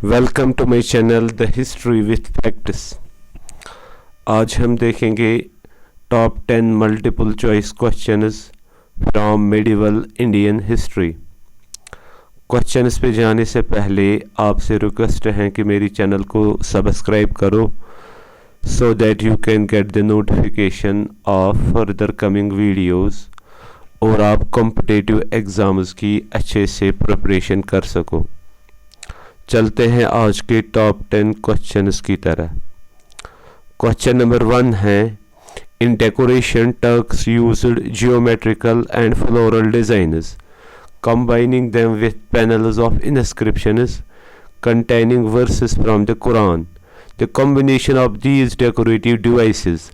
Welcome to my channel the history with facts. आज हम देखेंगे top 10 multiple choice questions from medieval Indian history. Questions पे जाने से पहले आपसे रिक्वेस्ट है कि मेरी चैनल को सब्सक्राइब करो so that you can get the notification of further coming videos और आप कॉम्पिटिटिव एग्ज़ाम्स की अच्छे से प्रिपरेशन कर सको। चलते हैं आज के टॉप 10 क्वेश्चंस की तरह। क्वेश्चन नंबर 1 है, in decoration Turks used geometrical and floral designs combining them with panels of inscriptions containing verses from the Quran. The combination of these decorative devices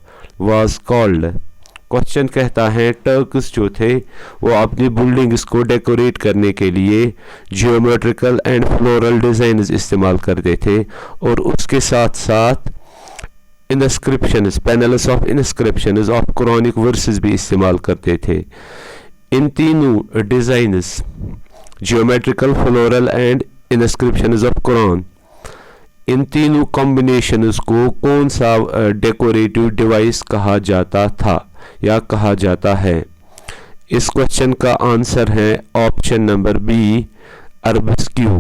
was called। Question कहता है Turks जो थे वो अपनी buildings को decorate करने के लिए जियोमेट्रिकल एंड फ्लोरल डिज़ाइन्स इस्तेमाल करते थे और उसके साथ साथ inscriptions, panels of inscriptions of Quranic verses भी इस्तेमाल करते थे। इन तीनों designs geometrical, floral and inscriptions of Quran, इन तीनों कॉम्बिनेशंस को कौन सा डेकोरेटिव डिवाइस कहा जाता था या कहा जाता है? इस क्वेश्चन का आंसर है option number B, arabesque.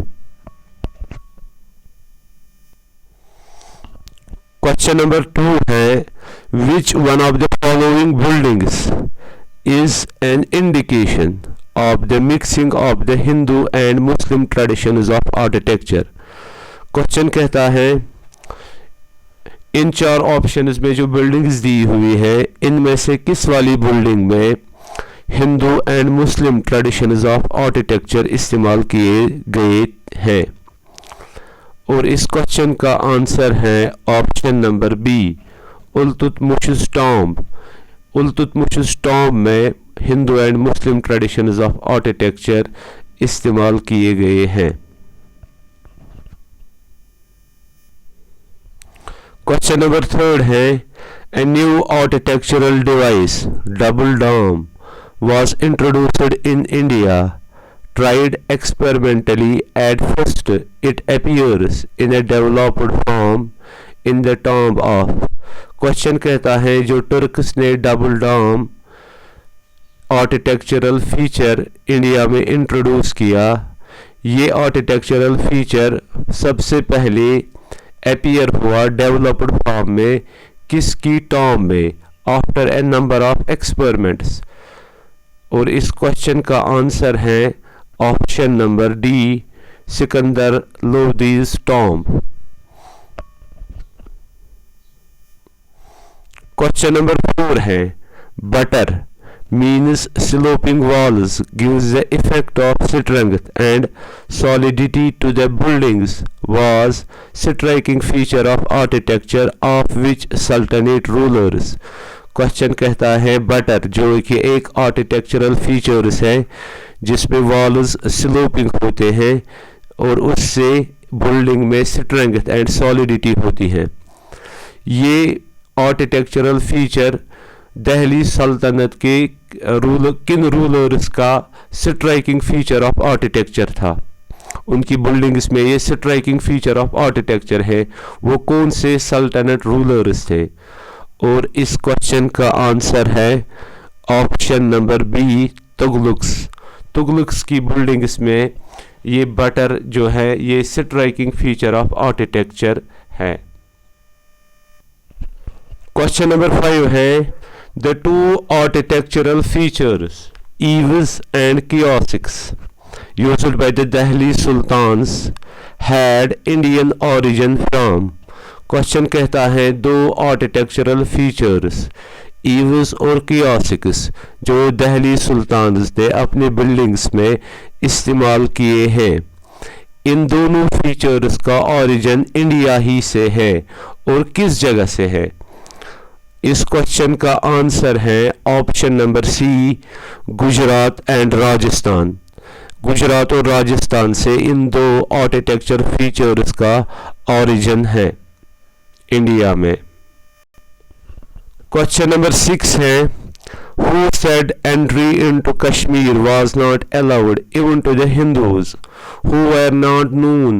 Question number 2 है, which one of the following buildings is an indication of the mixing of the Hindu and Muslim traditions of architecture. Question कहता है इन चार ऑप्शंस में जो बिल्डिंग्स दी हुई है इनमें से किस वाली बिल्डिंग में Hindu and Muslim traditions of architecture इस्तेमाल किए गए हैं? और इस क्वेश्चन का आंसर है option number B, Iltutmish tomb. Iltutmish tomb में Hindu and Muslim traditions of architecture इस्तेमाल किए गए हैं। क्वेश्चन नंबर 3 है, a new architectural device, double dome, was introduced in India. Tried experimentally at first, it appears in a developed form in the tomb of। Question कहता है जो Turks ने double डोम architectural feature India में introduce किया, ये architectural feature सबसे पहले appear हुआ डेवलप्ड फॉर्म में किसकी टॉम में? After a number of experiments. और इस क्वेश्चन का आंसर है option number D, Sikandar Lodi's tomb. Question number 4 है, batter means sloping walls gives the effect of strength and solidity to the buildings was striking feature of architecture of which sultanate rulers। Question कहता है butter जो कि एक architectural features है जिसमें walls sloping होते हैं और उससे बिल्डिंग में स्ट्रेंथ एंड सॉलिडिटी होती है। ये आर्किटेक्चरल फीचर दिल्ली सल्तनत के किन रूलर्स का स्ट्राइकिंग फीचर ऑफ आर्किटेक्चर था? उनकी बिल्डिंग्स में ये स्ट्राइकिंग फीचर ऑफ आर्किटेक्चर है, वो कौन से सल्तनत रूलर्स थे? और इस क्वेश्चन का आंसर है option number B, Tughlaqs. Tughlaqs की बिल्डिंग्स में ये बटर जो है ये स्ट्राइकिंग फीचर ऑफ आर्किटेक्चर है। क्वेश्चन नंबर 5 है, the two architectural features, eaves and kiosks, used by the Delhi Sultans had Indian origin from। Question कहता है दो आर्किटेक्चरल फीचर्स ईव्स और कियोस्क्स जो दिल्ली सुल्तान्स ने अपने बिल्डिंग्स में इस्तेमाल किए हैं, इन दोनों फीचर्स का ओरिजिन इंडिया ही से है और किस जगह से है? इस क्वेश्चन का आंसर है option number C, Gujarat and Rajasthan. Gujarat और राजस्थान से इन दो आर्किटेक्चर फीचर्स का ओरिजिन है इंडिया में। क्वेश्चन नंबर 6 है, who said entry into Kashmir was not allowed even to the Hindus who were not known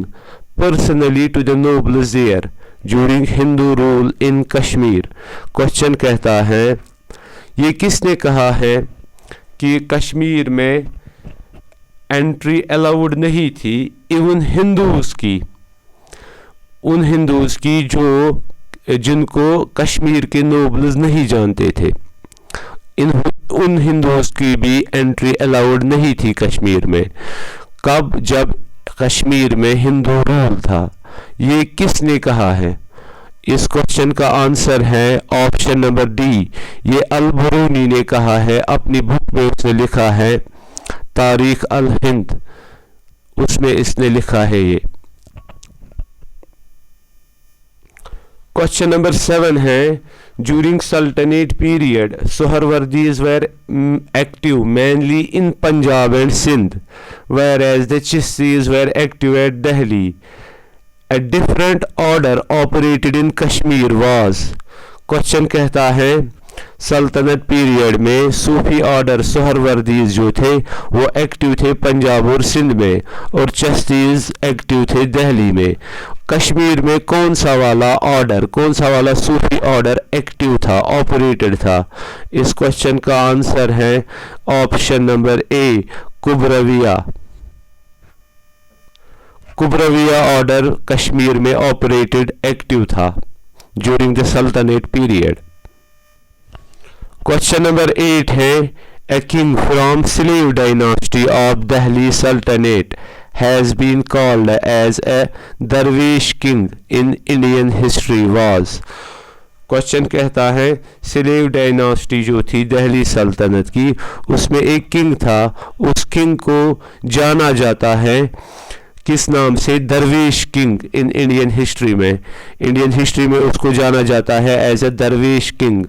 personally to the nobles there during Hindu rule in Kashmir? Question कहता है ये किसने कहा है कि कश्मीर में एंट्री अलाउड नहीं थी इवन हिंदूज की, उन हिंदूज की जो जिनको कश्मीर के नोबल्स नहीं जानते थे, उन हिंदूज की भी एंट्री अलाउड नहीं थी कश्मीर में। कब? जब कश्मीर में हिंदू रूल था। ये किसने कहा है? इस क्वेश्चन का आंसर है ऑप्शन नंबर डी, ये अल-बरूनी ने कहा है। अपनी बुक में उसने लिखा है तारीख अल हिंद, उसमें इसने लिखा है ये। क्वेश्चन नंबर 7 है ड्यूरिंग सल्तनत period Suhrawardies were active mainly in Punjab and Sindh, whereas the Chishtis were active at Delhi. A different order operated in Kashmir was. Question कहता है सल्तनत पीरियड में सूफी ऑर्डर सोहरवर्दीज जो थे वो एक्टिव थे पंजाब और सिंध में, और चिश्तीज एक्टिव थे दिल्ली में। कश्मीर में कौन सा वाला ऑर्डर, कौन सा वाला सूफी ऑर्डर एक्टिव था, ऑपरेटेड था? इस क्वेश्चन का आंसर है option number A, Kubrawiya. Kubrawiya order Kashmir में ऑपरेटेड एक्टिव था during the sultanate period. Question number 8 है a king from slave dynasty of Delhi sultanate has been called as a dervish king in Indian history was. Question कहता है slave dynasty जो थी दिल्ली सल्तनत की, उसमें एक किंग था, उस किंग को जाना जाता है किस नाम से? दरवेश किंग इन इंडियन हिस्ट्री में। इंडियन हिस्ट्री में उसको जाना जाता है एज ए दरवेश किंग।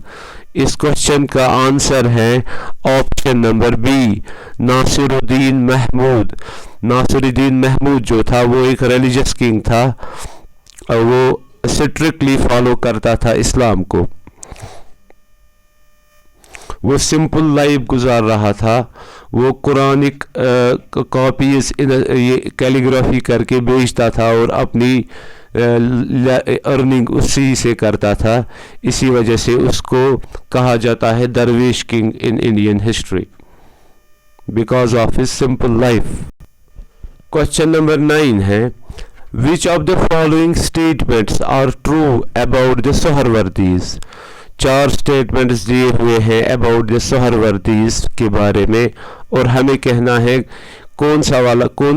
इस क्वेश्चन का आंसर है option number B, Nasiruddin Mahmud. Nasiruddin Mahmud जो था वो एक रिलीजियस किंग था और वो स्ट्रिक्टली फॉलो करता था इस्लाम को। वो सिंपल लाइफ गुजार रहा था, वो कुरानिक कॉपीज ये कैलीग्राफी करके बेचता था और अपनी अर्निंग उसी से करता था। इसी वजह से उसको कहा जाता है dervish king in Indian history because of his simple life. Question number 9 है which of the following statements are true about the Suhrawardis. 4 statements दिए हुए हैं अबाउट द सोहरवर्दीज के बारे में और हमें कहना है कौन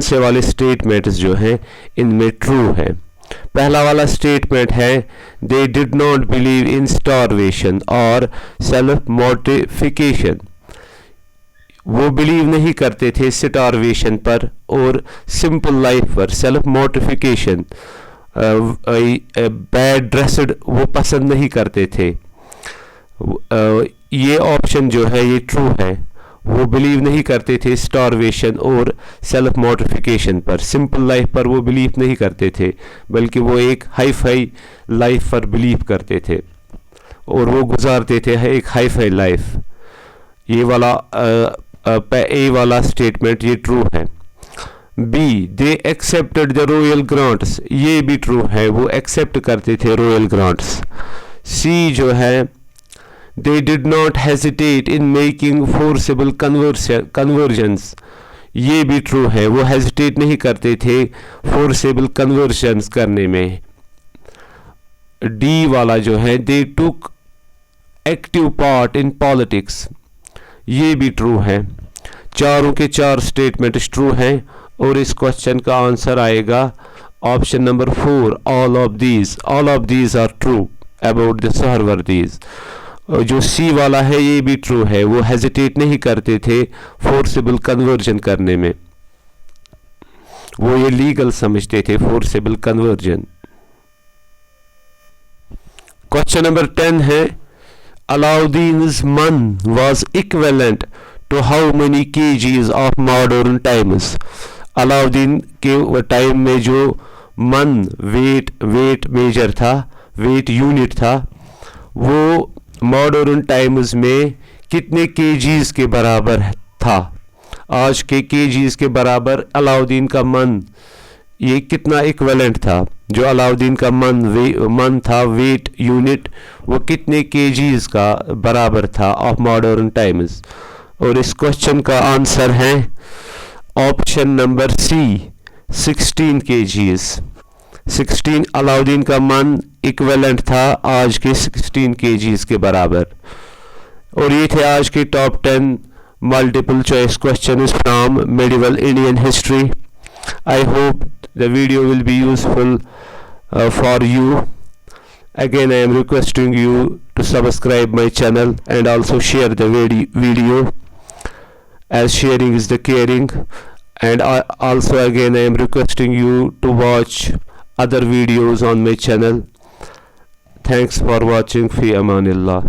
से वाले स्टेटमेंट्स जो हैं इनमें ट्रू है। पहला वाला स्टेटमेंट है they did not believe in starvation और सेल्फ मोटिफिकेशन। वो बिलीव नहीं करते थे स्टारवेशन पर और सिंपल लाइफ पर। सेल्फ मोटिफिकेशन, बैड ड्रेस्ड वो पसंद नहीं करते थे। ये ऑप्शन जो है ये ट्रू है, वो बिलीव नहीं करते थे स्टारवेशन और सेल्फ मोटिफिकेशन पर। सिंपल लाइफ पर वो बिलीव नहीं करते थे, बल्कि वो एक हाई फाई लाइफ पर बिलीव करते थे और वो गुजारते थे एक हाई फाई लाइफ। ये वाला ए वाला स्टेटमेंट ये ट्रू है। B they accepted the royal grants, ये भी ट्रू है, वो एक्सेप्ट करते थे रॉयल ग्रांट्स। सी जो है they did not hesitate in making forcible conversions, ये भी ट्रू है, वो हेजिटेट नहीं करते थे फोर्सेबल कन्वर्जन्स करने में। डी वाला जो है they took active part in politics, ये भी ट्रू है। चारों के 4 स्टेटमेंट ट्रू हैं और इस क्वेश्चन का आंसर आएगा option number 4, all of these are true about the सोहरवर्दीज। जो सी वाला है ये भी ट्रू है, वो हेजिटेट नहीं करते थे फोर्सेबल कन्वर्जन करने में, वो ये लीगल समझते थे फोर्सेबल कन्वर्जन। क्वेश्चन नंबर 10 है Alauddin's maund was equivalent to how many KGs of modern times. Alauddin के टाइम में जो मन वेट मेजर था, वेट यूनिट था, वो मॉडर्न टाइम्स में कितने केजीज के बराबर था? आज के केजीज के बराबर अलाउद्दीन का मन ये कितना इक्विवेलेंट था, जो अलाउद्दीन का मन था वेट यूनिट, वो कितने केजीज का बराबर था ऑफ मॉडर्न टाइम्स। और इस क्वेश्चन का आंसर है option number C 16 KGs. 16 Alauddin का मन इक्विवेलेंट था आज के 16 केजीज के बराबर। और ये थे आज के top 10 multiple choice questions from medieval Indian history. I hope the video will be useful for you. Again, I am requesting you to subscribe my channel and also share the video, as sharing is the caring. And also again I am requesting you to watch other videos on my channel. Thanks for watching. Fi Amanillah.